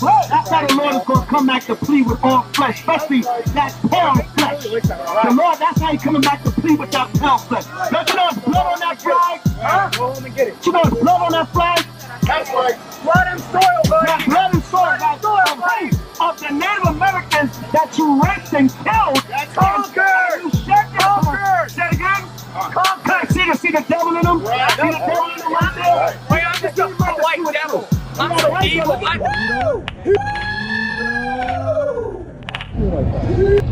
That's how the Lord is going to come back to plead with all flesh, especially that pale flesh. The Lord, that's how he's coming back to plead with that pale flesh. Don't you know it's blood on that flag? Huh? You know it's blood on that flag? That's right. Blood and soil, buddy. That's blood and soil. That's of the Native Americans that you raped and killed. Conquered. You shed your blood. Say it again. Conquered. See the devil in them? Right. See the devil in them right there? Wait, I'm just a white devil. I'm so evil.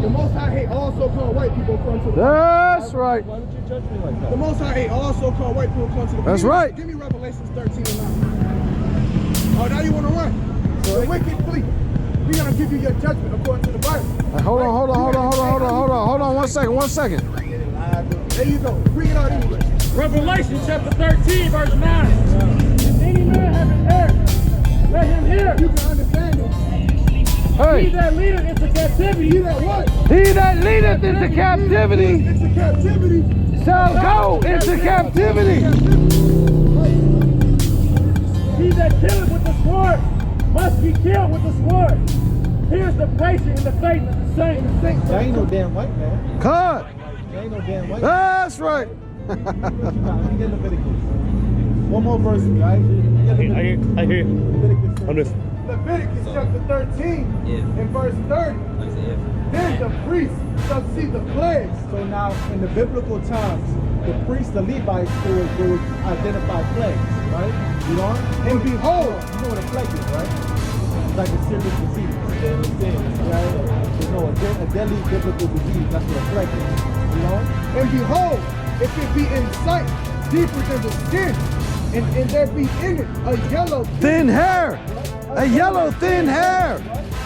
The Most High hate all so-called white people come to the That's right. Why would you judge me like that? The Most High hate all so-called white people come to the That's right. Give me Revelations 13 and 9. Oh, now you want to run? The wicked flee. We're going to give you your judgment according to the Bible. Hold on 1 second. There you go. Bring it out anyway. Revelation chapter 13, verse 9. If any man have an ear, let him hear. You can understand it. Hey. He that leadeth into captivity. He that what? He that leadeth into captivity Into captivity. shall go into captivity. He that killeth with the sword must be killed with the sword. Here's the patient and the faith of the saints. There ain't no damn white man. Cut. There ain't no damn white man. That's right. Let me get Leviticus. One more verse, right? I hear you. Leviticus. I'm listening. Leviticus chapter 13 and verse 30. Then the priest shall see the plagues. So now in the biblical times, the priests, the Levites, they would identify plagues, right? You know? And behold, you know what a plague is, right? It's like a serious disease. Right? You know, a deadly biblical disease, that's what a plague is. You know? And behold, if it be in sight deeper than the skin, and there be in it a yellow Thin hair. A yellow thin hair.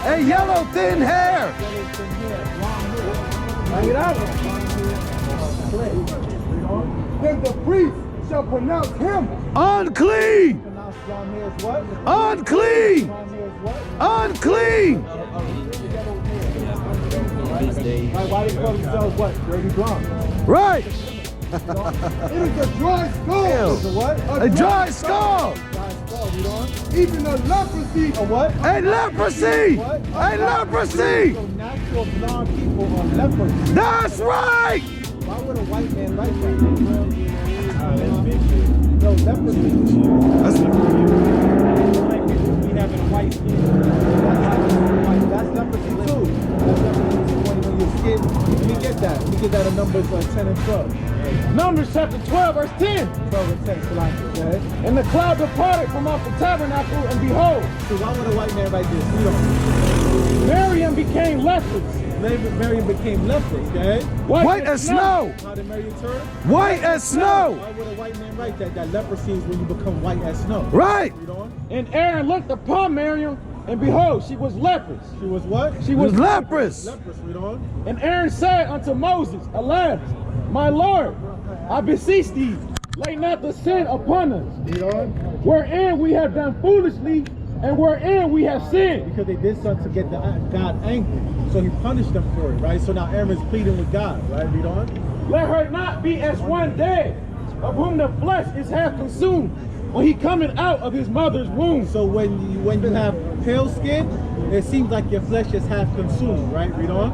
A yellow thin hair. Then the priest shall pronounce him Unclean. Unclean. Unclean. Why they call themselves what? Dirty blonde. Right. It is a dry skull. It is a what? A dry skull. You know? Even a leprosy. A what? A leprosy. What? A leprosy. So natural blonde people are lepers. That's right. Why would a white man like that? No, leprosy. White people be having white skin. That's leprosy too. That's leprosy too. When your skin, let me get that. Let me get that in Numbers 10 and 12. Numbers chapter 12, verse 10. 12 and 10, okay? And the cloud departed from off the tabernacle, and behold, So why would a white man write this? We don't. Miriam became leprous. Miriam became leprous, okay? White as snow. How did Miriam turn? White as snow. Why would a white man write that? That leprosy is when you become white as snow. Right. You know? And Aaron looked upon Miriam, and behold, she was leprous. She was what? She was leprous. Leprous, you know? And Aaron said unto Moses, Alas, my Lord, I beseech thee, lay not the sin upon us, You know? wherein we have done foolishly, and wherein we have sinned. Because they did something to get God angry. So he punished them for it, right? So now Aaron's pleading with God, right? Read on. Let her not be as one dead, of whom the flesh is half consumed, when he cometh out of his mother's womb. So when you have pale skin, it seems like your flesh is half consumed, right? Read on.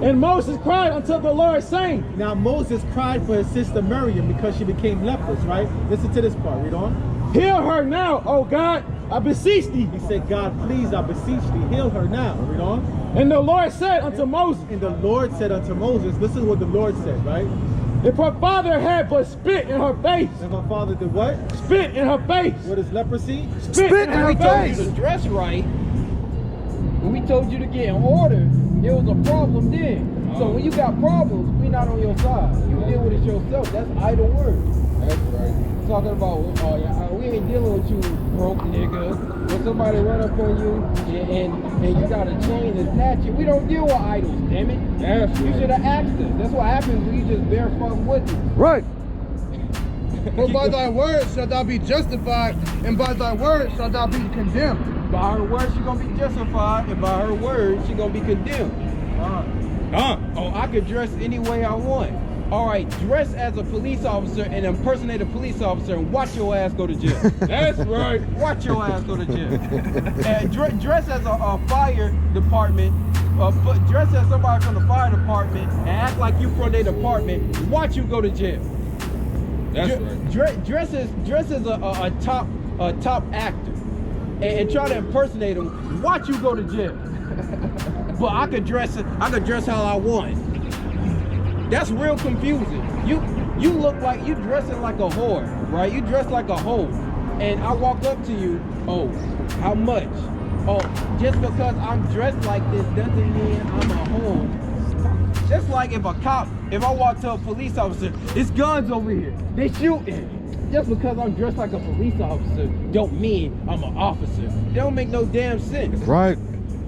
And Moses cried unto the Lord, saying, Now Moses cried for his sister Miriam because she became leprous, right? Listen to this part, read on. Heal her now, O God, I beseech thee. He said, God, please, I beseech thee, heal her now, read on. And the Lord said unto Moses, And the Lord said unto Moses, listen to what the Lord said, right? if her father had but spit in her face, And her father did what? spit in her face, What is leprosy? Spit in her face. To dress right, when we told you to get in order, there was a problem then. So when you got problems, we not on your side. You deal with it yourself. That's idle word. That's right. Talking about, oh yeah, we ain't dealing with you, broke nigga. When somebody run up on you and you got a chain to snatch it, we don't deal with idols, damn it. That's You should have asked us. That's what happens when you just bear false witness. Right. For by thy word shalt thou be justified, and by thy word shalt thou be condemned. By her word, she gonna be justified, and by her word, she gonna be condemned. Oh, I could dress any way I want. All right, dress as a police officer and impersonate a police officer and watch your ass go to jail. That's right. Watch your ass go to jail. Dress as a fire department, dress as somebody from the fire department and act like you from their department. Watch you go to jail. That's right. Dress as a top actor and try to impersonate him. Watch you go to jail. But I could dress how I want. That's real confusing. You look like you dressing like a whore, right? You dress like a hoe, and I walk up to you. Oh, how much? Oh, just because I'm dressed like this doesn't mean I'm a whore. Just like if I walk to a police officer, it's guns over here. They shooting. Just because I'm dressed like a police officer don't mean I'm an officer. They don't make no damn sense. Right.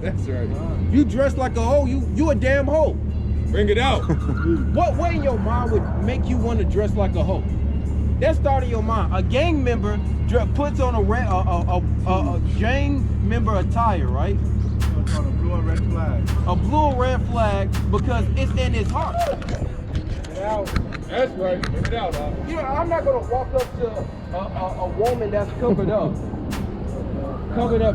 That's right. You dress like a hoe, you a damn hoe. Bring it out. What way in your mind would make you want to dress like a hoe? That started your mind. A gang member puts on a gang member attire, right? It's on a blue and red flag. A blue or red flag because it's in his heart. That's right. Bring it out, huh? You know, I'm not gonna walk up to a woman that's covered up.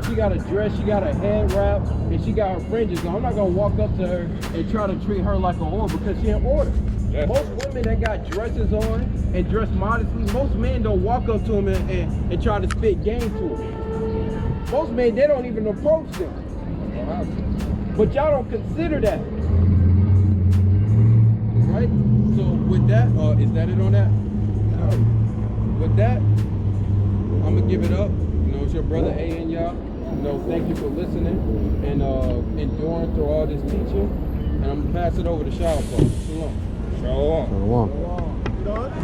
She got a dress, she got a head wrap, and she got her fringes on. I'm not gonna walk up to her and try to treat her like a whore because she in order. Most women that got dresses on and dress modestly, most men don't walk up to them and try to spit game to them. Most men, they don't even approach them. But y'all don't consider that. Right? So with that, is that it on that? No. With that, I'm gonna give it up. You know, it's your brother A and y'all. You know, thank you for listening and enduring through all this teaching. And I'm gonna pass it over to Shalom. Shalom.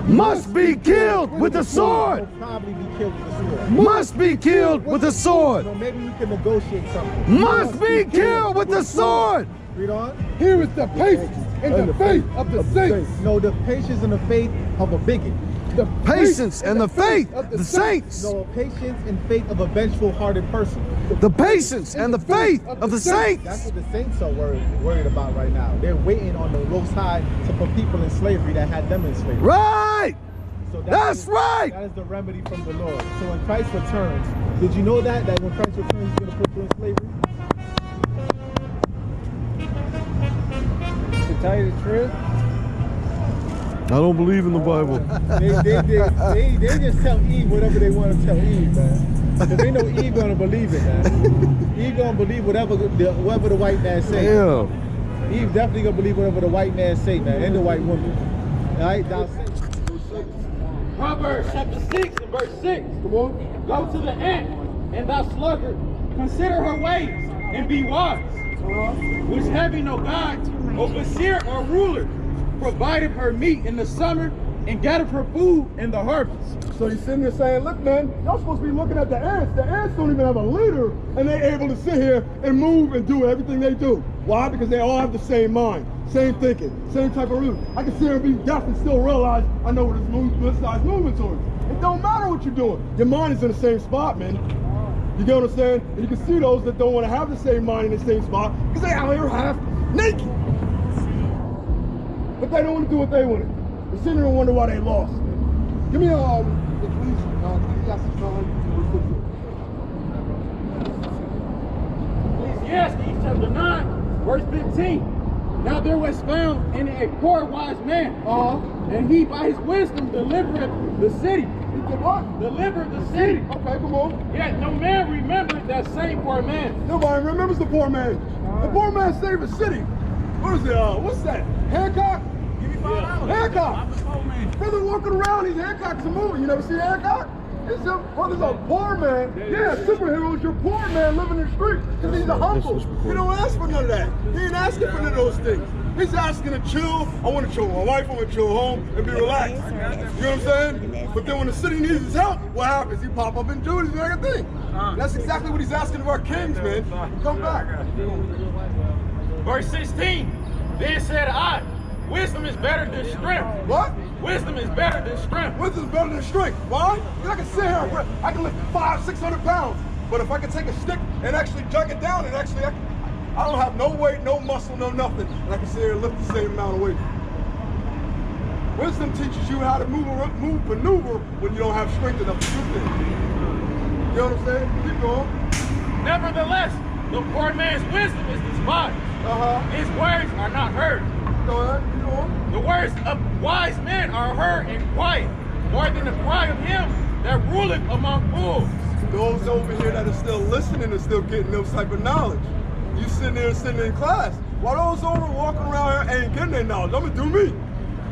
Must be killed with the sword. Will probably be killed with the sword. Must be killed with the sword. So maybe we can negotiate something. Must be killed with the sword. Read on. Here is the patience and the faith of the saints. No, the patience and the faith of a bigot. The Patience and the faith of the saints. No, patience and faith of a vengeful-hearted person. The patience and the faith of the That's saints. what the saints are worried about right now. They're waiting on the Most High to put people in slavery that had them in slavery. Right. So That's right. That is the remedy from the Lord. So when Christ returns, did you know that when Christ returns, he's going to put you in slavery? To tell you the truth, I don't believe in the Bible. They just tell Eve whatever they want to tell Eve, man. Because they know Eve gonna believe it, man. Eve gonna believe whatever the white man say. Yeah. Eve definitely gonna believe whatever the white man say, man, and the white woman. All right, thou say. Proverbs chapter 6 and verse 6. Come on. Go to the ant, and thou sluggard, consider her ways, and be wise. Which having no guide, or vizier or ruler, provided her meat in the summer and gathered her food in the harvest. So he's sitting there saying, look, man, y'all supposed to be looking at the ants. The ants don't even have a leader, and they're able to sit here and move and do everything they do. Why? Because they all have the same mind, same thinking, same type of route. I can sit here and be deaf and still realize I know where this size movement's on. It don't matter what you're doing. Your mind is in the same spot, man. You get what I'm saying? And you can see those that don't want to have the same mind in the same spot because they out here half naked. But they don't want to do what they wanted. They're sitting there and wonder why they lost. Give me Ecclesiastes chapter 9, verse 15. Now there was found in a poor wise man, and he by his wisdom delivered the city. He did what? Delivered the city. Okay, come on. Yet no man remembered that same poor man. Nobody remembers the poor man. The poor man saved the city. What is it? What's that? Hancock? Give me $5. Hancock. Brother walking around, these Hancock's a movie. You never see Hancock? It's a brother's a poor man. Yeah, superheroes, your poor man living in the street. Because he's a humble. He don't ask for none of that. He ain't asking for none of those things. He's asking to chill. I want to chill with my wife. I want to chill home and be relaxed. You know what I'm saying? But then when the city needs his help, what happens? He pop up and do it. He's like a thing. That's exactly what he's asking of our kings, man. Come back. Verse 16. Then said I, wisdom is better than strength. What? Wisdom is better than strength. Wisdom's better than strength. Why? Because I can sit here, I can lift 500-600 pounds. But if I can take a stick and actually jug it down and actually, I don't have no weight, no muscle, no nothing. And I can sit here and lift the same amount of weight. Wisdom teaches you how to maneuver when you don't have strength enough to do things. You know what I'm saying? Keep going. Nevertheless, the poor man's wisdom is despised. His words are not heard. Go ahead, keep going. The words of wise men are heard in quiet, more than the cry of him that ruleth among fools. Those over here that are still listening and still getting those type of knowledge. You sitting in class. While those over walking around here ain't getting their knowledge. I'm gonna do me.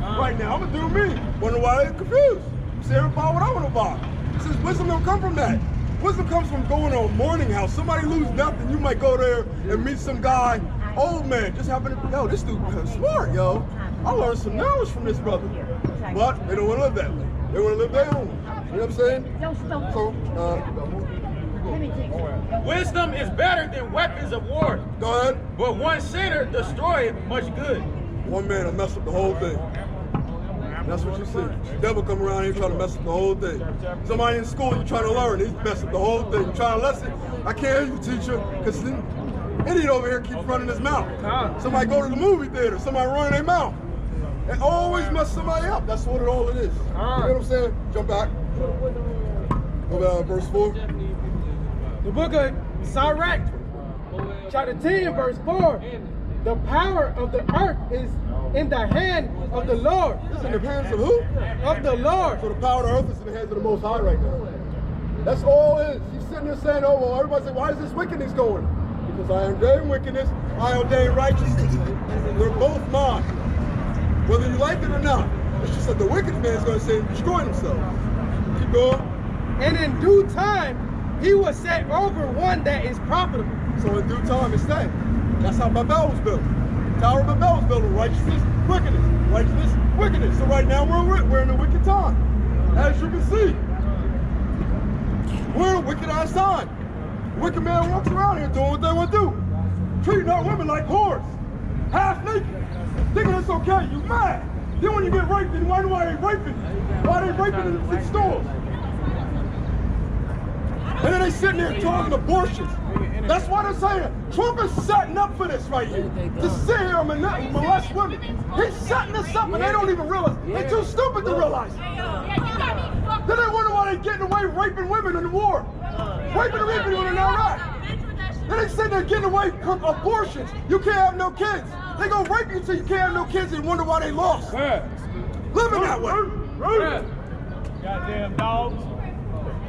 Right now, I'm gonna do me. Wonder why they're confused. I'm saying about what I want to buy. It says wisdom don't come from that. Wisdom comes from going to a morning house. Somebody lose nothing, you might go there and meet some guy, old man, just happen to, yo, this dude smart, yo. I learned some knowledge from this brother. But they don't want to live that way. They want to live their own. You know what I'm saying? So, wisdom is better than weapons of war. Go ahead. But one sinner destroyeth much good. One man will mess up the whole thing. That's what you see. The devil come around here trying to mess up the whole thing. Somebody in school, you trying to learn, he mess up the whole thing. You trying to lesson, I can't hear you, teacher, because the idiot over here keeps running his mouth. Somebody go to the movie theater, somebody running their mouth. It always mess somebody up. That's what all it is. You know what I'm saying? Jump back. Go back to verse 4. The book of Sirach, chapter 10, verse 4. The power of the earth is in the hand of the Lord. It's in the hands of who? Of the Lord. So the power of the earth is in the hands of the Most High right now. That's all it is. He's sitting there saying, oh, well, everybody say, why is this wickedness going? Because I ordain wickedness, I ordain righteousness. They're both mine. Whether you like it or not. It's just that the wicked man is going to say destroy himself. Keep going. And in due time, he will set over one that is profitable. So in due time, it's that. That's how Babel was built. Tower of Babel was built with righteousness, wickedness, righteousness, wickedness. So right now we're in a wicked time. As you can see, we're in a wicked ass time. Wicked man walks around here doing what they want to do. Treating our women like whores. Half naked. Thinking it's okay. You mad. Then when you get raped, then why they raping? Why they raping in the stores? And then they sitting there talking abortions. That's why they're saying Trump is setting up for this right here. To sit here and molest women. He's setting this up and they don't even realize. They're too stupid to realize. Then they wonder why they're getting away raping women in the war. Raping and raping women in Iraq. Then they sitting there getting away from abortions. You can't have no kids. They gonna rape you until you can't have no kids and wonder why they lost. Living that way. Goddamn dogs.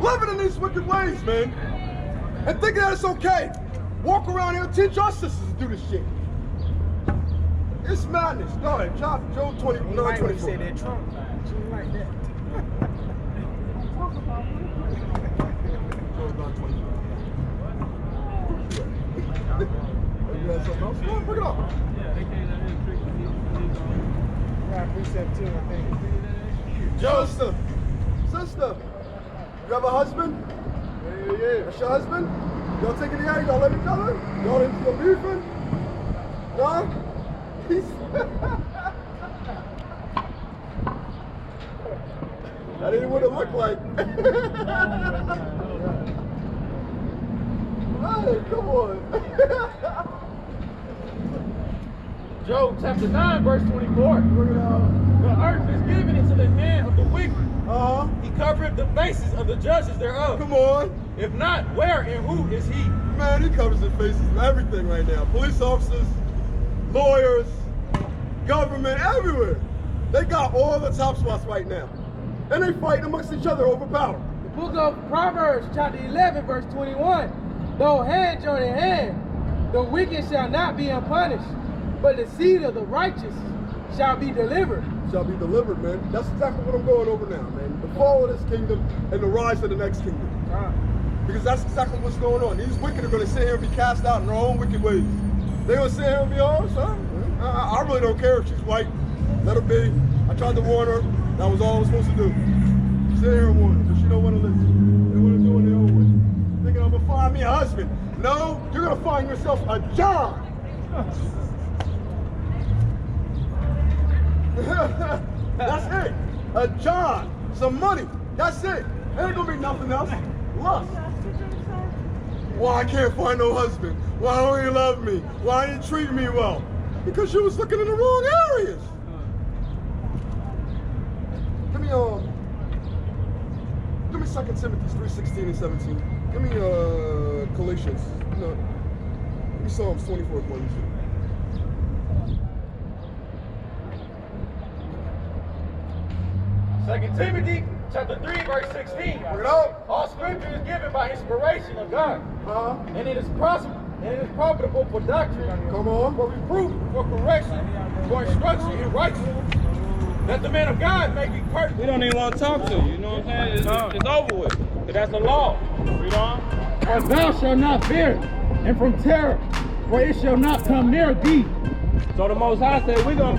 Living in these wicked ways, man. And thinking that it's okay. Walk around here and teach our sisters to do this shit. It's madness. Go ahead, Joe 29, 24. Say that Trump line. She like that. You got something else? Come on, bring it up. Precept 2, I think. Sister, you have a husband? Yeah. That's your husband? Y'all taking the air? Y'all love each other? Y'all into your beefing? No? That ain't what it looked like. Hey, come on. Job chapter 9, verse 24. The earth is given into the hand of the wicked. He covereth the faces of the judges thereof. Come on. If not, where and who is he? Man, he covers the faces of everything right now. Police officers, lawyers, government, everywhere. They got all the top spots right now. And they fighting amongst each other over power. The book of Proverbs, chapter 11, verse 21. Though hand join in hand, the wicked shall not be unpunished, but the seed of the righteous shall be delivered. Shall be delivered, man. That's exactly what I'm going over now, man. The fall of this kingdom and the rise of the next kingdom. Because that's exactly what's going on. These wicked are going to sit here and be cast out in their own wicked ways. They're going to sit here and be, oh, son, I really don't care if she's white. Let her be. I tried to warn her. That was all I was supposed to do. Sit here and warn her, but she don't want to listen. They want to do it their own way. Thinking I'm going to find me a husband. No, you're going to find yourself a John. That's it. A job, some money. That's it. Ain't gonna be nothing else. Lust. Why I can't find no husband? Why don't he love me? Why he didn't treat me well? Because you was looking in the wrong areas. Give me 2 Timothy 3:16 and 17. Give me Galatians. No. Give me Psalms 24, please. Second Timothy chapter 3, verse 16. Bring it up. All scripture is given by inspiration of God. And it is profitable for doctrine, Come on. for reproof, for correction, for instruction in righteousness, that the man of God may be perfect. We don't even want to talk to you, you know what I'm saying? It's over with. Because that's the law. Read on. For thou shalt not fear, and from terror, for it shall not come near thee. So the Most High said we're gonna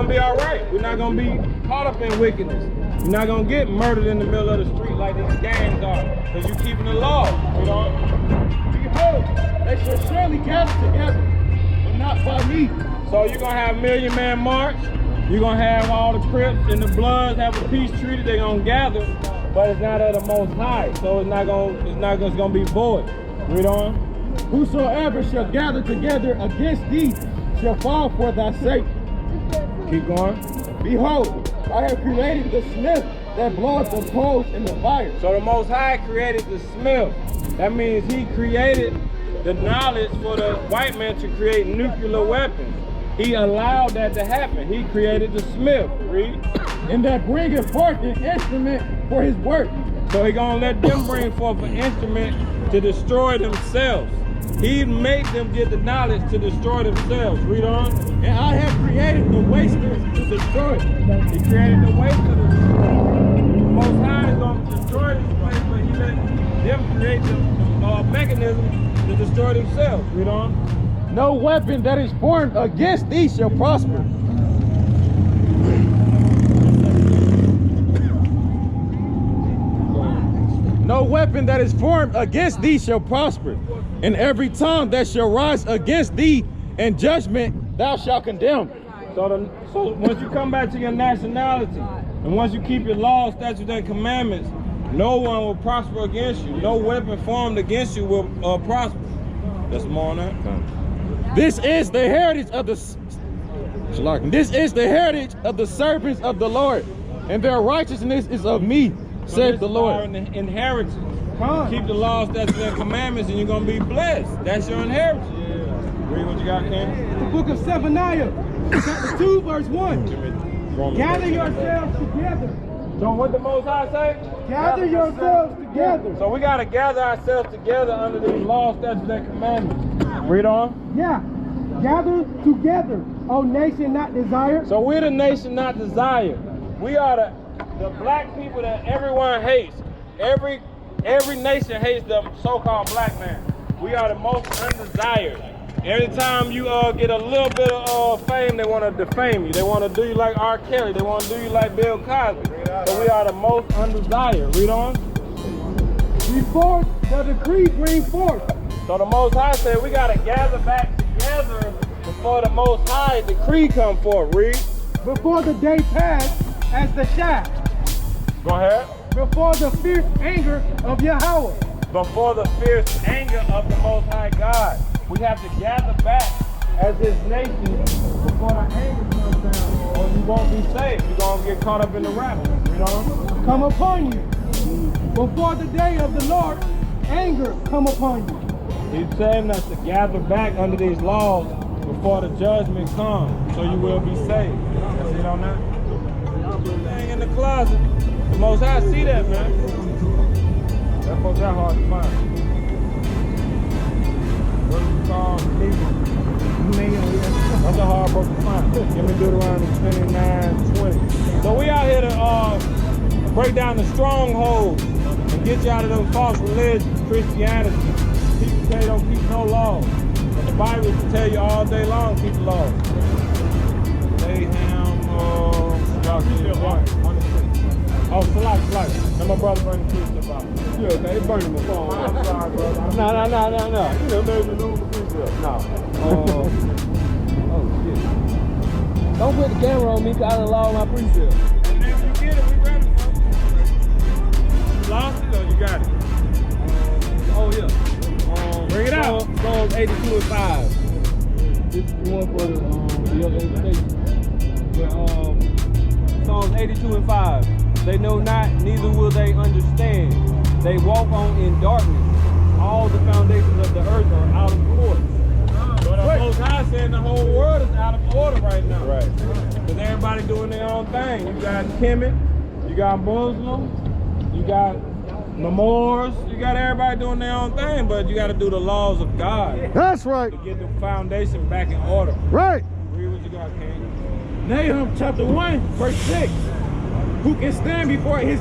be all right. We're not gonna be caught up in wickedness. We're not gonna get murdered in the middle of the street like these gangs are, because you keeping the law. You know. Behold, they shall surely gather together, but not by me. So you're gonna have Million Man March. You're gonna have all the Crips and the Bloods have a peace treaty. They're gonna gather, but it's not of the Most High. So it's gonna be void. Read on. Whosoever shall gather together against thee shall fall for thy sake. Keep going. Behold, I have created the smith that bloweth the coals in the fire. So the Most High created the smith. That means he created the knowledge for the white man to create nuclear weapons. He allowed that to happen. He created the smith. Read. And that bringeth forth an instrument for his work. So he gonna let them bring forth an instrument to destroy themselves. He made them get the knowledge to destroy themselves. Read on. And I have created the wasters to destroy. He created the wasters to destroy. The Most High is gonna destroy this place, but he let them create the mechanism to destroy themselves. Read on. No weapon that is formed against thee shall prosper. No weapon that is formed against thee shall prosper, and every tongue that shall rise against thee in judgment thou shalt condemn. So once you come back to your nationality, and once you keep your laws, statutes, and commandments, no one will prosper against you. No weapon formed against you will prosper. That's more on that. This is the heritage of the servants of the Lord, and their righteousness is of me, said the Lord. Inheritance. Keep the laws, statutes, and commandments, and you're gonna be blessed. That's your inheritance. Read what you got, Ken. The book of Zephaniah, chapter 2, verse 1. Gather yourselves together. So what the Most High say? Gather yourselves together. So we gotta gather ourselves together under these laws, statutes, and commandments. Read on. Yeah. Gather together, O nation not desired. So we're the nation not desired. We are the black people that everyone hates. Every nation hates the so-called black man. We are the most undesired. Every time you get a little bit of fame, they want to defame you. They want to do you like R. Kelly. They want to do you like Bill Cosby. So we are the most undesired. Read on. Before the decree bring forth. So the Most High said we got to gather back together before the Most High decree come forth. Read. Before the day pass as the shaft. Go ahead. Before the fierce anger of Yahweh. Before the fierce anger of the Most High God. We have to gather back as His nation before the anger comes down, or you won't be saved. You're going to get caught up in the rapture. You know? Come upon you. Before the day of the Lord, anger come upon you. He's saying us to gather back under these laws before the judgment comes, so you will be saved. That's it on that? Hang in the closet. The Most High see that, man. That folks that hard to find. What's it called? That's a hard book to find. Give me Deuteronomy 29:20. So we out here to break down the strongholds and get you out of those false religions, Christianity. People say don't keep no laws. But the Bible will tell you all day long keep the laws. Oh, Salak. And my brother bring the precept out. Yeah, they burning my phone. I'm sorry, brother. No. You know, maybe the precept. No. Oh, shit. Don't put the camera on me because I done lost my precepts. Whenever you get it, we ready, bro. You lost it or you got it? Oh, yeah. Bring it out. Psalms 82:5. This is the one for the other invitation. But Psalms 82:5. They know not, neither will they understand. They walk on in darkness. All the foundations of the earth are out of order. So the Most High saying the whole world is out of order right now. Right. Because everybody doing their own thing. You got Kemet, you got Muslims, you got Moors, you got everybody doing their own thing, but you got to do the laws of God. That's right. To get the foundation back in order. Right. Read what you got, King. Nahum chapter 1, verse 6. Who can stand before his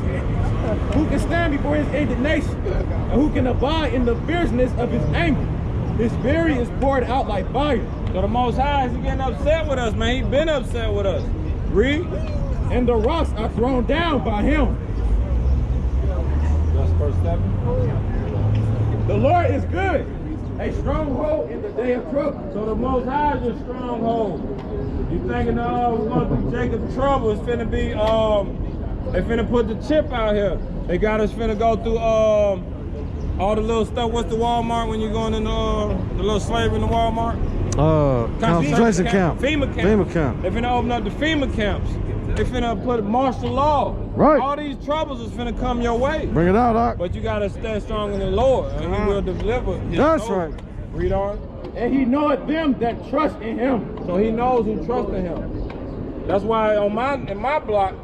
indignation? And who can abide in the fierceness of his anger? His fury is poured out like fire. So the Most High is getting upset with us, man. He been upset with us. Read. And the rocks are thrown down by him. That's verse 7. The Lord is good, a stronghold in the day of trouble. So the Most High is your stronghold. You thinking, we're going through Jacob's trouble. It's finna be, they finna put the chip out here. They got us finna go through all the little stuff. What's the Walmart when you're going in the little slavery in the Walmart? Concentration camp. FEMA camp. FEMA camp. They finna open up the FEMA camps. They finna put martial law. Right. All these troubles is finna come your way. Bring it out, Doc. But you gotta stand strong in the Lord, and He will deliver. That's right. Read on. And he knoweth them that trust in him. So He knows who trust in Him. That's why in my block,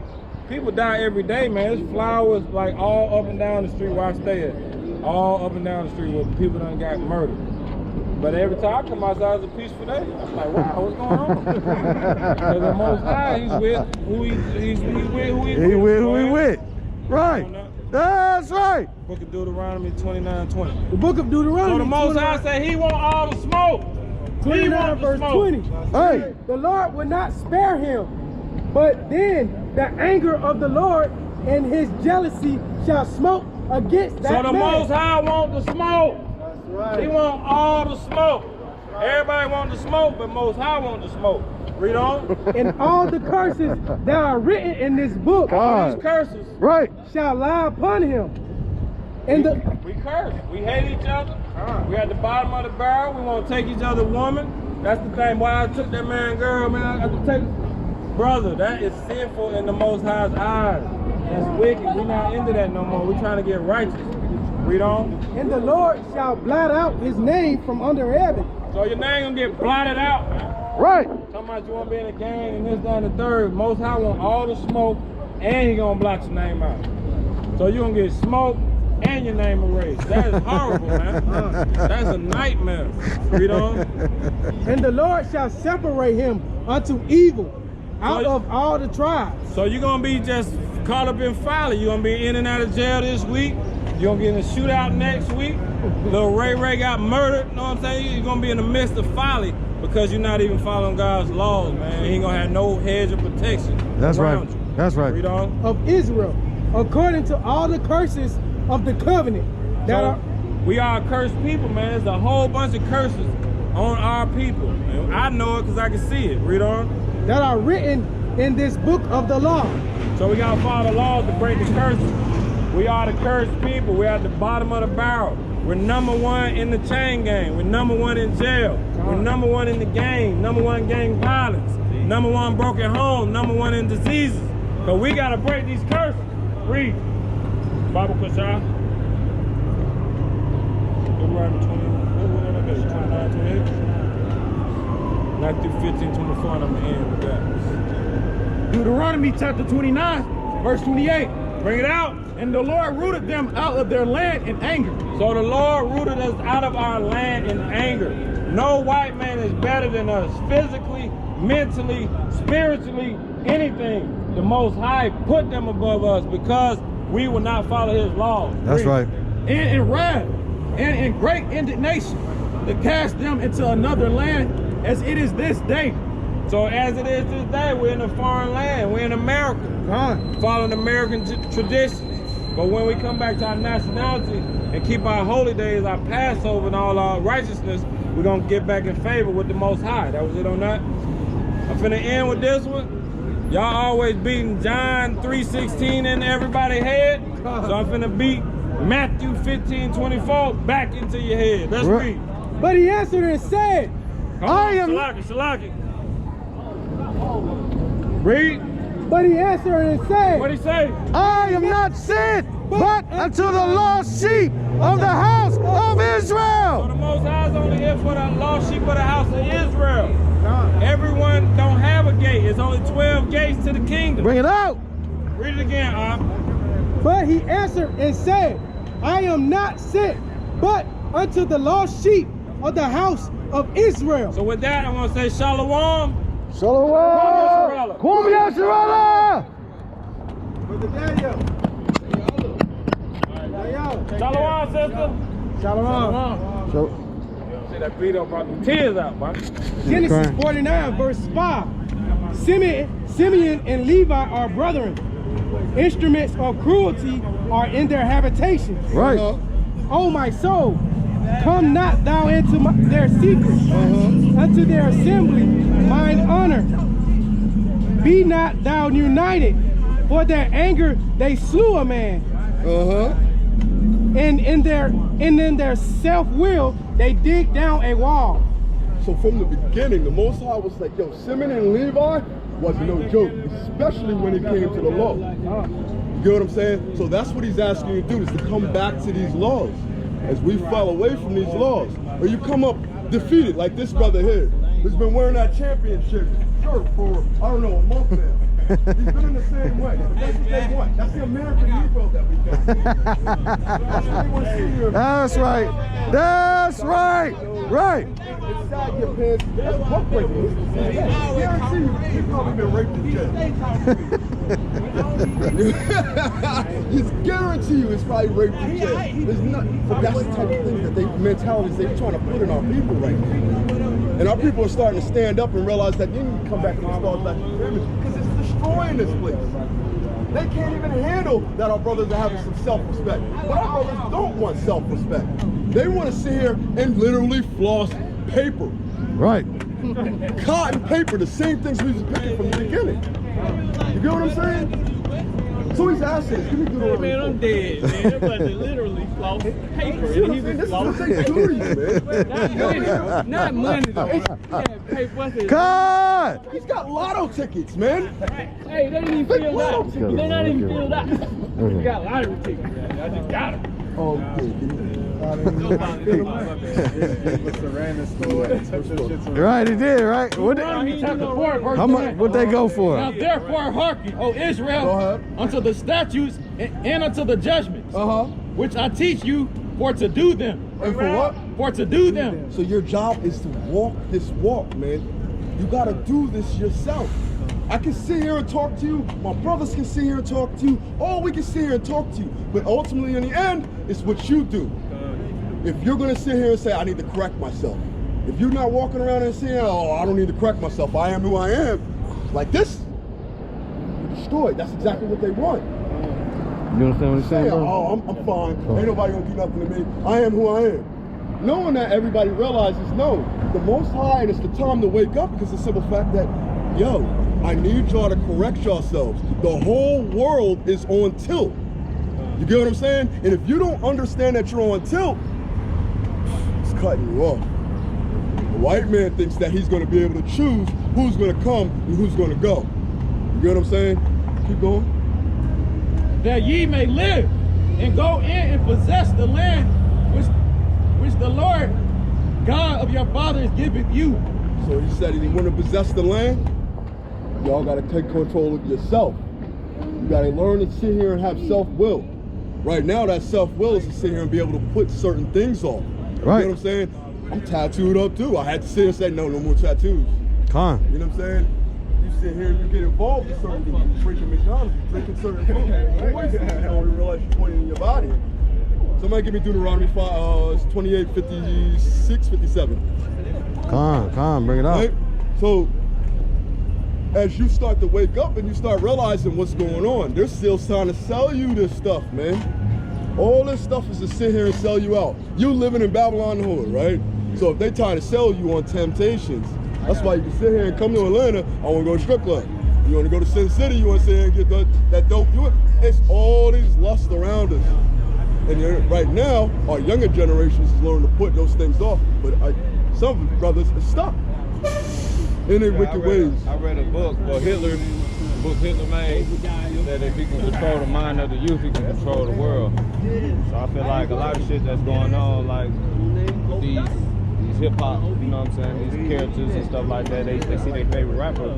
people die every day, man. There's flowers like all up and down the street where I stay at. All up and down the street where people done got murdered. But every time I come outside, it's a peaceful day. I'm like, wow, what's going on? Because the Most High, He's with who He's with who He with. Right. That's right. Book of Deuteronomy 29:20. The book of Deuteronomy. So the Most High said He want all the smoke. 29 verse 20. Hey. The Lord would not spare him, but then the anger of the Lord and his jealousy shall smoke against that So the man. Most High want the smoke. Right. He want all the smoke. Everybody want the smoke, but Most High want the smoke. Read on. And all the curses that are written in this book All these curses. Right. shall lie upon him. And We curse. We hate each other. We at the bottom of the barrel. We want to take each other's woman. That's the thing. Why I took that man girl, man. I have to take. Brother, that is sinful in the Most High's eyes. That's wicked. We're not into that no more. We're trying to get righteous. Read on. and the Lord shall blot out his name from under heaven. So your name gonna get blotted out, man. Right. Talking about you want to be in a gang and this, that, and the third. Most High want all the smoke, and He gonna blot your name out. So you gonna get smoke and your name erased. That is horrible, man. That's a nightmare. Read on. And the Lord shall separate him unto evil out of all the tribes. So you're gonna be just caught up in folly. You're gonna be in and out of jail this week. You're gonna be in a shootout next week. Little Ray got murdered. You know what I'm saying? You're gonna be in the midst of folly because you're not even following God's laws, man. He ain't gonna have no hedge of protection. That's right. around you. That's right. Read on. Of Israel, according to all the curses of the covenant that are. We are a cursed people, man. There's a whole bunch of curses on our people. And I know it because I can see it. Read on. That are written in this book of the law. So we gotta follow the laws to break the curses. We are the cursed people. We're at the bottom of the barrel. We're #1 in the chain gang. We're #1 in jail. We're #1 in the gang. #1 gang violence. #1 broken home. #1 in diseases. But we gotta break these curses. Read. Bible Kushah. Deuteronomy 29, 28. Matthew 15:24, and I'm gonna end with that. Deuteronomy chapter 29, verse 28. Bring it out. And the Lord rooted them out of their land in anger. So the Lord rooted us out of our land in anger. No white man is better than us, physically, mentally, spiritually, anything. The Most High put them above us because we will not follow His laws. That's right. And in wrath, and in great indignation, to cast them into another land, as it is this day. So as it is this day, we're in a foreign land. We're in America, following American traditions. But when we come back to our nationality and keep our holy days, our Passover, and all our righteousness, we're going to get back in favor with the Most High. That was it on that. I'm finna end with this one. Y'all always beating John 3:16 in everybody's head. So I'm finna beat Matthew 15:24 back into your head. Let's read. But he answered and said, I am Shalaki. Read. But he answered and said, What'd he say? I am not sent, but unto the lost sheep of the house of So Israel. the Most High is only here for the lost sheep of the house of Israel. Everyone don't have a gate. It's only 12 gates to the kingdom. Bring it out. Read it again, But he answered and said, I am not sent, but unto the lost sheep of the house of Israel. So with that, I want to say Shalom. Shalom. Kwame Yasharala. Brother Daniel. Shalom, sister. Shalom. See that video brought the tears out, man. Genesis 49, verse 5. Simeon and Levi are brethren. Instruments of cruelty are in their habitations. Right. O my soul, come not thou into their secrets, unto their assembly, mine honor. Be not thou united, for their anger they slew a man. And in their self-will they dig down a wall. So from the beginning, the Most High was like, yo, Simeon and Levi wasn't no joke, especially when it came to the law. You get what I'm saying? So that's what he's asking you to do, is to come back to these laws. As we fall away from these laws, or you come up defeated, like this brother here, who's been wearing that championship shirt for, I don't know, a month now. He's been in the same way. That's what they want. That's the American Negro that we got. That's what they want to see here. That's right. That's right. Right. It's sad your pants. That's heartbreaking. I guarantee you, he's probably been raped in jail. He's guarantee you it's probably raped in jail. There's nothing. But that's the type of thing that they mentalities they're trying to put in our people right now. And our people are starting to stand up and realize that you need to come back and install back the pyramid, because it's destroying this place. They can't even handle that our brothers are having some self-respect. But our brothers don't want self-respect. They want to sit here and literally floss paper. Right. Cotton paper, the same things we was picking from the beginning. You get what I'm saying? So he's asking, give me good Man, I'm dead, man. Everybody literally floss paper. See what I'm saying? This is what they do to you, man. Not money, though. Yeah, paper. What's it? God. He's got lotto tickets, man. Hey, they didn't even filled out. They're not even filled out. We got lottery tickets. I just got them. Oh, Right, he did, right? How much would they go for? Now therefore hearken, O Israel, unto the statutes and unto the judgments, which I teach you for to do them. And for what? For to do them. So your job is to walk this walk, man. You gotta do this yourself. I can sit here and talk to you, my brothers can sit here and talk to you, all we can sit here and talk to you, but ultimately in the end, it's what you do. If you're gonna sit here and say, I need to correct myself, if you're not walking around and saying, oh, I don't need to correct myself, I am who I am, like this, you're destroyed. That's exactly what they want. You understand what he's saying, bro? Oh, I'm fine. Ain't nobody gonna do nothing to me. I am who I am. Knowing that everybody realizes, no, the Most High, and it's the time to wake up, because the simple fact that, yo, I need y'all to correct yourselves. The whole world is on tilt. You get what I'm saying? And if you don't understand that you're on tilt, it's cutting you off. The white man thinks that he's going to be able to choose who's going to come and who's going to go. You get what I'm saying? Keep going. That ye may live and go in and possess the land which the Lord God of your fathers giveth you. So he said if you want to possess the land, y'all got to take control of yourself. You got to learn to sit here and have self-will. Right now, that self-will is to sit here and be able to put certain things off. Right. You know what I'm saying? I'm tattooed up too. I had to sit here and say, no more tattoos. Con. You know what I'm saying? You sit here and you get involved in certain things. You're drinking McDonald's, you're drinking certain food. Always, you don't realize you're pointing in your body. Somebody give me Deuteronomy 5, it's 28, 56, 57. Con, bring it out. Right? So, as you start to wake up and you start realizing what's going on, they're still trying to sell you this stuff, man. All this stuff is to sit here and sell you out. You living in Babylon the Hood, right? So if they trying to sell you on temptations, that's why you can sit here and come to Atlanta, I want to go to strip club. You want to go to Sin City, you want to sit here and get that dope. It's all these lusts around us. And right now, our younger generations is learning to put those things off. But some brothers are stuck in their wicked ways. I read a book. Well, Hitler book Hitler made, that if he can control the mind of the youth, he can control the world. So I feel like a lot of shit that's going on, like these hip hop, you know what I'm saying, these characters and stuff like that, they see their favorite rapper,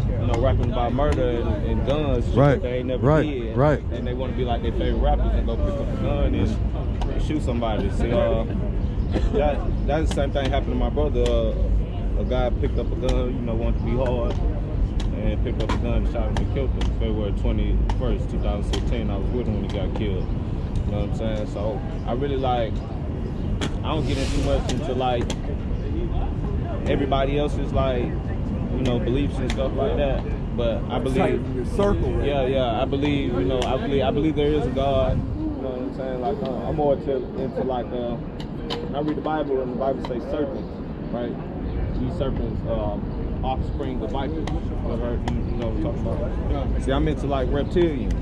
you know, rapping about murder and guns, shit that they ain't never did. Right. And they want to be like their favorite rappers and go pick up a gun and shoot somebody. See, that's the same thing happened to my brother. A guy picked up a gun, you know, wanted to be hard, and picked up a gun and shot him and killed him. February 21st, 2016, I was with him when he got killed. You know what I'm saying? So I really like, I don't get in too much into like everybody else's like, you know, beliefs and stuff like that. But I believe your circle. Right? Yeah, I believe, you know, I believe there is a God. You know what I'm saying? Like I'm more into like I read the Bible and the Bible says serpents, right? These serpents, offspring of vipers. You know what I'm talking about? See, I'm into like reptilians.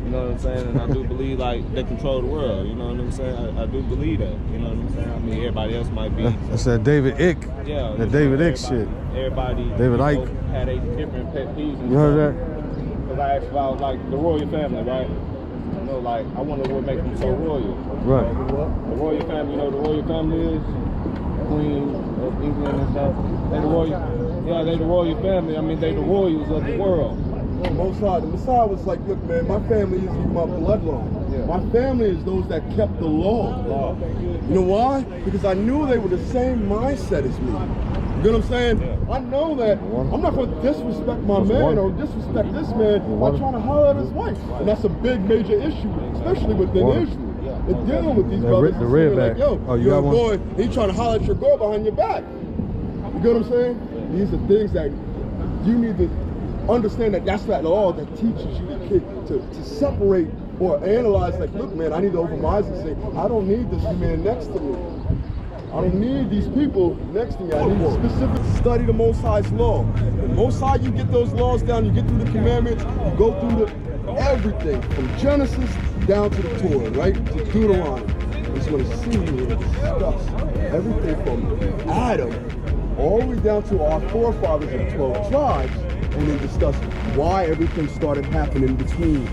You know what I'm saying? And I do believe like they control the world. You know what I'm saying? I do believe that. You know what I'm saying? I mean, everybody else might be. That's that David Icke. Yeah. That David Icke shit. Everybody. David Icke. Had a different pet peeves. And you heard that? Because I asked about like the royal family, right? You know, like I wonder what makes them so royal. Right. The royal family. You know what the royal family is? Queen of England and stuff. They the royal. Yeah, they the royal family. I mean, they the royals of the world. The Messiah was like, look, man, my family isn't my bloodline. Yeah. My family is those that kept the law. You know why? Because I knew they were the same mindset as me. You know what I'm saying? Yeah. I know that I'm not going to disrespect my man or disrespect this man by trying to holler at his wife. And that's a big, major issue, especially within Israel. They're dealing with these brothers. The red like, yo, you you're a got boy, and he's trying to holler at your girl behind your back. You get what I'm saying? These are things that you need to understand, that that's that law that teaches you to separate or analyze, like, look, man, I need to open my eyes and say, I don't need this man next to me. I don't need these people next to me. I need to specifically study the Most High's law. The Most High, you get those laws down, you get through the commandments, you go through everything from Genesis down to the Torah, right? To Deuteronomy. He's going to see you and discuss everything from Adam all the way down to our forefathers in 12 tribes, and then discuss why everything started happening in between.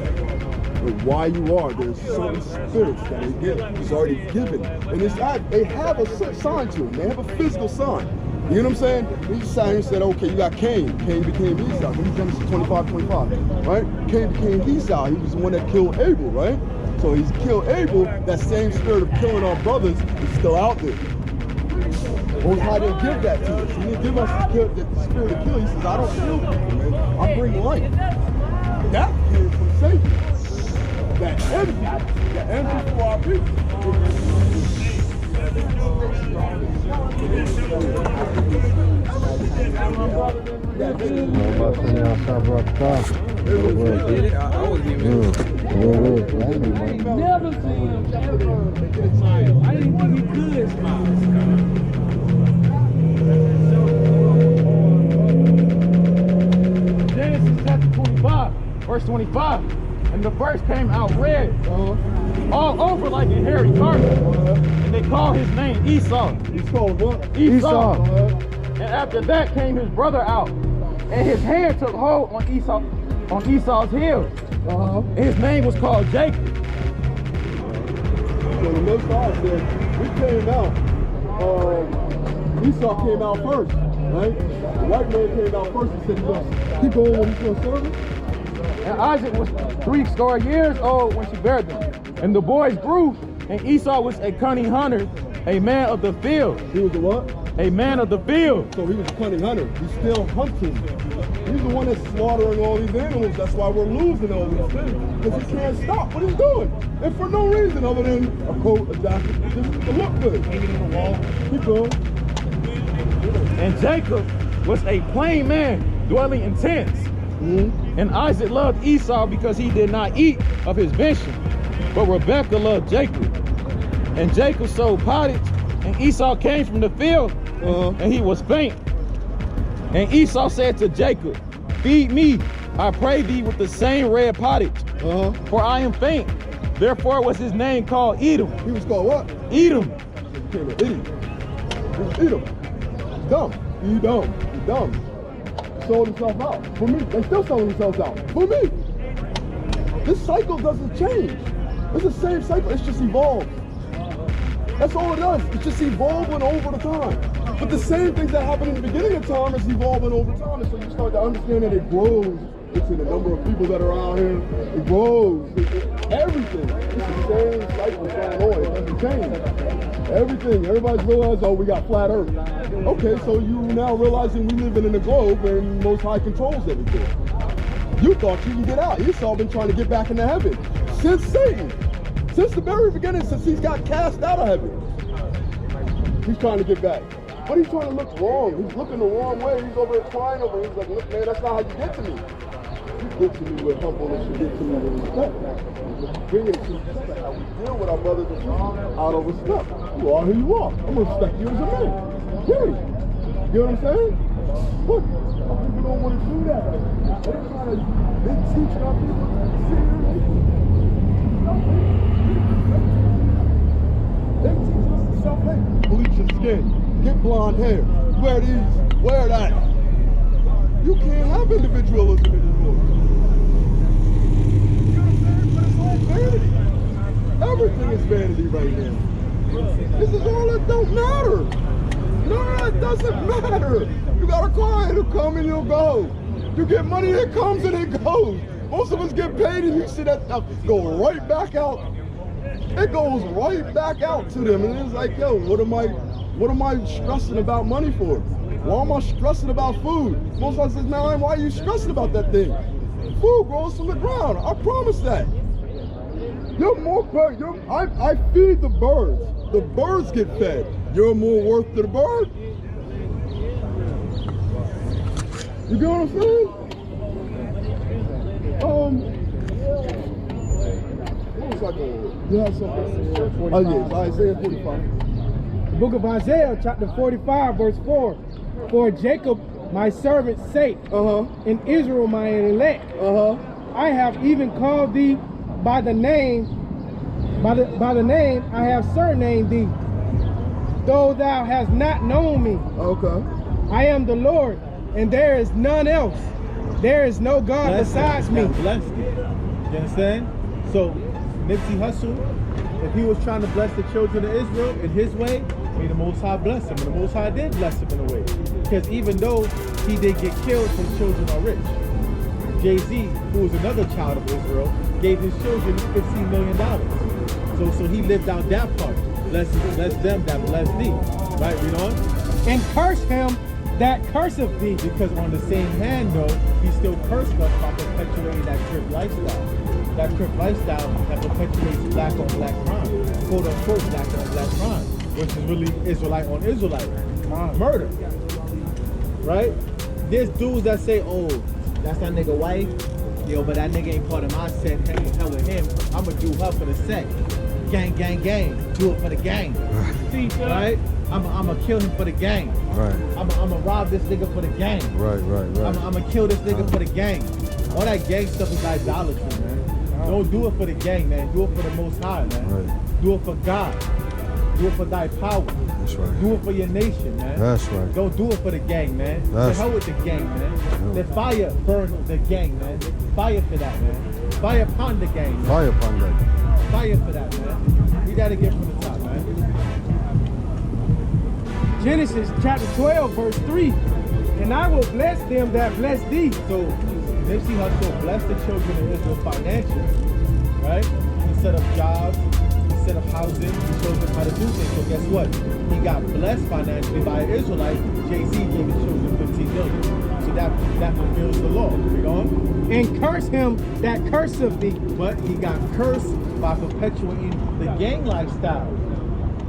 Like why you are. There's certain spirits that he's already given. And they have a sign to them. They have a physical sign. You know what I'm saying? He said, okay, you got Cain. Cain became Esau. Look at Genesis 25, right? Cain became Esau. He was the one that killed Abel, right? So he's killed Abel. That same spirit of killing our brothers is still out there. Most High didn't give that to us. He didn't give us the spirit of killing. He says, I don't kill people, man. I bring life. That came from Satan. That envy for our people. Never seen him smile. I didn't think he could smile. Genesis chapter 25, verse 25. And the verse came out red, all over like a hairy carpet. And they called his name Esau. He's called what? Esau. And after that came his brother out, and his hand took hold on Esau's heel. And his name was called Jacob. So the Most High said, we came out. Esau came out first, right? The white man came out first and said, he's going to keep going when he's going to serve him. And Isaac was 80 years old when she bare them. And the boys grew, and Esau was a cunning hunter, a man of the field. He was a what? A man of the field. So he was a cunning hunter. He's still hunting. He's the one that's slaughtering all these animals. That's why we're losing all these things. Because he can't stop what he's doing. And for no reason other than a coat, a jacket, just to look good. Keep going. And Jacob was a plain man, dwelling in tents. And Isaac loved Esau because he did not eat of his venture. But Rebekah loved Jacob. And Jacob sowed pottage, and Esau came from the field, and he was faint. And Esau said to Jacob, feed me, I pray thee, with the same red pottage, for I am faint. Therefore was his name called Edom. He was called what? Edom. He became an idiot. He was Edom. Dumb. You dumb. You dumb. sold themselves out. For me, they still selling themselves out. For me. This cycle doesn't change. It's the same cycle, it's just evolved. That's all it does. It's just evolving over the time. But the same things that happen in the beginning of time is evolving over time. And so you start to understand that it grows. It's in the number of people that are out here. It grows. Everything. It's the same cycle going on. It doesn't change. Everything. Everybody's realized, oh, we got flat earth. Okay, so you now realizing we living in a globe and Most High controls everything. You thought you can get out. Esau been trying to get back into heaven since Satan. Since the very beginning, since he's got cast out of heaven. He's trying to get back. But he's trying to look wrong. He's looking the wrong way. He's over there crying over it. He's like, look, man, that's not how you get to me. You get to me with humbleness. You get to me with respect. Bringing it to me just like how we deal with our brothers and sisters out of respect. You are who you are. I'm going to respect you as a man. Period. You know what I'm saying? Look, people don't want to do that. They're trying to teach our people they teach us to self-hate. Bleach your skin. Get blonde hair. Wear these. Wear that. You can't have individualism anymore. But it's all vanity. Everything is vanity right now. This is all that don't matter. No, it doesn't matter. You got a client who come and he'll go. You get money that comes and it goes. Most of us get paid and you see that stuff go right back out. It goes right back out to them. And it's like, yo, what am I stressing about money for? Why am I stressing about food? Most of us says, man, why are you stressing about that thing? Food grows from the ground. I promise that. You're more, I feed the birds. The birds get fed. You're more worth to the bird. You get what I'm saying? What was I going? You have something? Oh yes, Isaiah 45. The book of Isaiah, chapter 45, verse 4. For Jacob, my servant's sake, and Israel, my elect, I have even called thee by the name. By the name I have surnamed thee, though thou hast not known me. Okay. I am the Lord, and there is none else. There is no God besides me. Blessed it. You understand? So Nipsey Hussle, if he was trying to bless the children of Israel in his way, may the Most High bless him. And the Most High did bless him in a way. Because even though he did get killed, his children are rich. Jay-Z, who was another child of Israel, gave his children $15 million. So he lived out that part. Bless them that bless thee. Right, read on. And curse him that curseth thee. Because on the same hand, though, he still cursed us by perpetuating that crip lifestyle. That crip lifestyle that perpetuates black on black crime. Quote unquote black on black crime. Which is really Israelite on Israelite. Murder. Right? There's dudes that say, oh, that's that nigga wife. Yo, but that nigga ain't part of my set. Hell with him. I'ma do her for the set. Gang, gang, gang. Do it for the gang. Right? I'ma kill him for the gang. Right. I'ma rob this nigga for the gang. Right. I'ma kill this nigga for the gang. All that gang stuff is idolatry, man. Don't do it for the gang, man. Do it for the Most High, man. Right. Do it for God. Do it for thy power. That's right. Do it for your nation, man. That's right. Don't do it for the gang, man. That's The hell with the gang, man. The fire burn the gang, man. Fire for that, man. Fire upon the gang, man. Fire upon that. Fire for that, man. We gotta get from the top, man. Genesis chapter 12, verse 3. And I will bless them that bless thee. So Nipsey Hussle blessed the children of Israel financially, right? He set up jobs, he set up housing, he showed them how to do things. So guess what? He got blessed financially by an Israelite. Jay-Z gave his children $15 million. So that fulfills the law. Read on. And curse him that curseth thee. But he got cursed by perpetuating the gang lifestyle.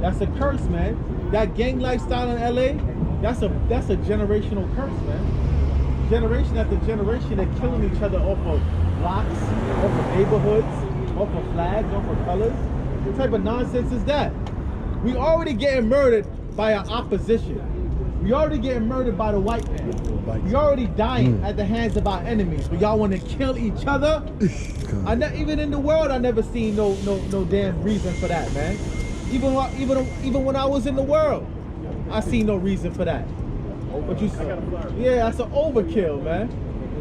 That's a curse, man. That gang lifestyle in LA, that's a generational curse, man. Generation after generation, they're killing each other off of blocks, off of neighborhoods, off of flags, off of colors. What type of nonsense is that? We already getting murdered by our opposition. We already getting murdered by the white man. We already dying at the hands of our enemies. But y'all want to kill each other? Even in the world, I never seen no damn reason for that, man. Even when I was in the world, I see no reason for that. What you say? Yeah, that's an overkill, man.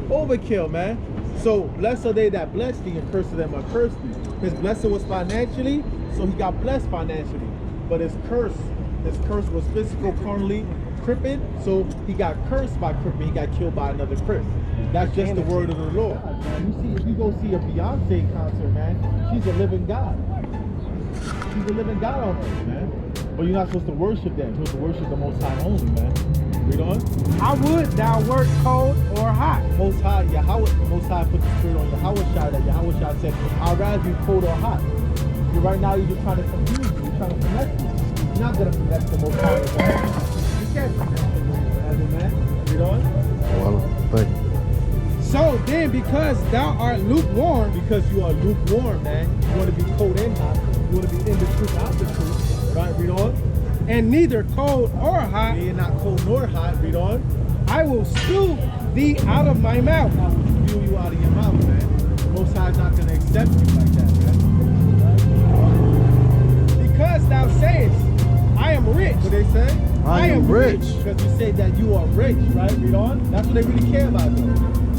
Overkill, man. So blessed are they that bless thee, and cursed are them that curse thee. His blessing was financially, so he got blessed financially. But his curse was physical, carnally crippled, so he got cursed by cripping. He got killed by another crip. That's just the word of the Lord. You see, if you go see a Beyonce concert, man, she's a living God. She's a living God on earth, man. But you're not supposed to worship them. You're supposed to worship the Most High only, man. Read on. How would thou work cold or hot? Most High, Yahweh, Most High put the spirit on Yahweh Shai, that Yahweh Shai said, I'd rather you cold or hot. Right now, you're just trying to confuse you. You're trying to finesse you. You're not going to finesse the Most High, man. You can't finesse the Most High, man. Read on. Well, thank you. So then, because thou art lukewarm, because you are lukewarm, man, you want to be cold and hot. You want to be in the truth, out the truth. Right, read on. and neither cold or hot, You're not cold nor hot, read on. I will spew thee out of my mouth. I will spew you out of your mouth, man. The Most High is not going to accept you like that, man. Because thou sayest, I am rich. What they say? I am rich. Because you say that you are rich, right? Read on. That's what they really care about, though.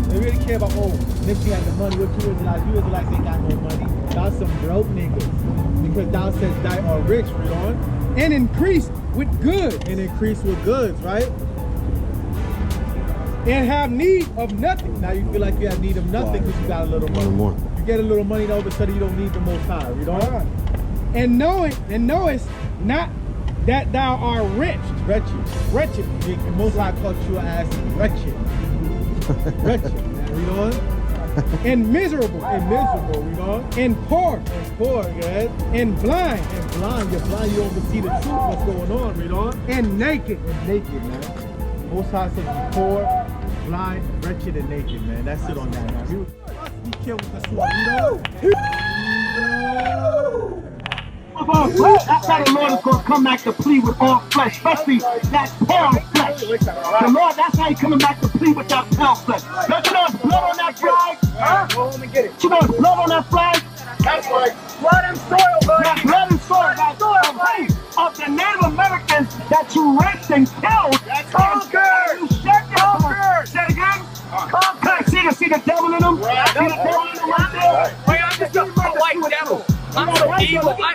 They really care about, oh, Nipsey had the money. What you Israelites ain't got no money. Thou some broke niggas. Because thou says thou are rich, read on. And increase with goods. And increase with goods, right? And have need of nothing. Now you feel like you have need of nothing because you got a little money. More. You get a little money, all of a sudden you don't need the Most High. Read on. And knowest not that thou art rich. Wretched. The Most High called you ass wretched. Wretched. Now read on. And miserable. Read on. And poor. Poor, good. And blind. You're blind, you don't see the truth, what's going on, read on. And naked. Naked, man. Most High says you're poor, blind, wretched, and naked, man. That's it on that, man. He killed with the sword, read on. That's how the Lord is going to come back to plead with all flesh, especially that pale flesh. The Lord, that's how he's coming back to plead with that pale flesh. Don't you know it's blood on that flag? Go home and get it. You know it's blood on that flag? That's right. Blood and soil, buddy. That blood and soil, that of the Native Americans that you raped and killed. Conquered. You shed their blood. Conquered. Say it again. Conquered. See the devil in them? See the devil in them right there? I'm just a white devil. I'm so evil. I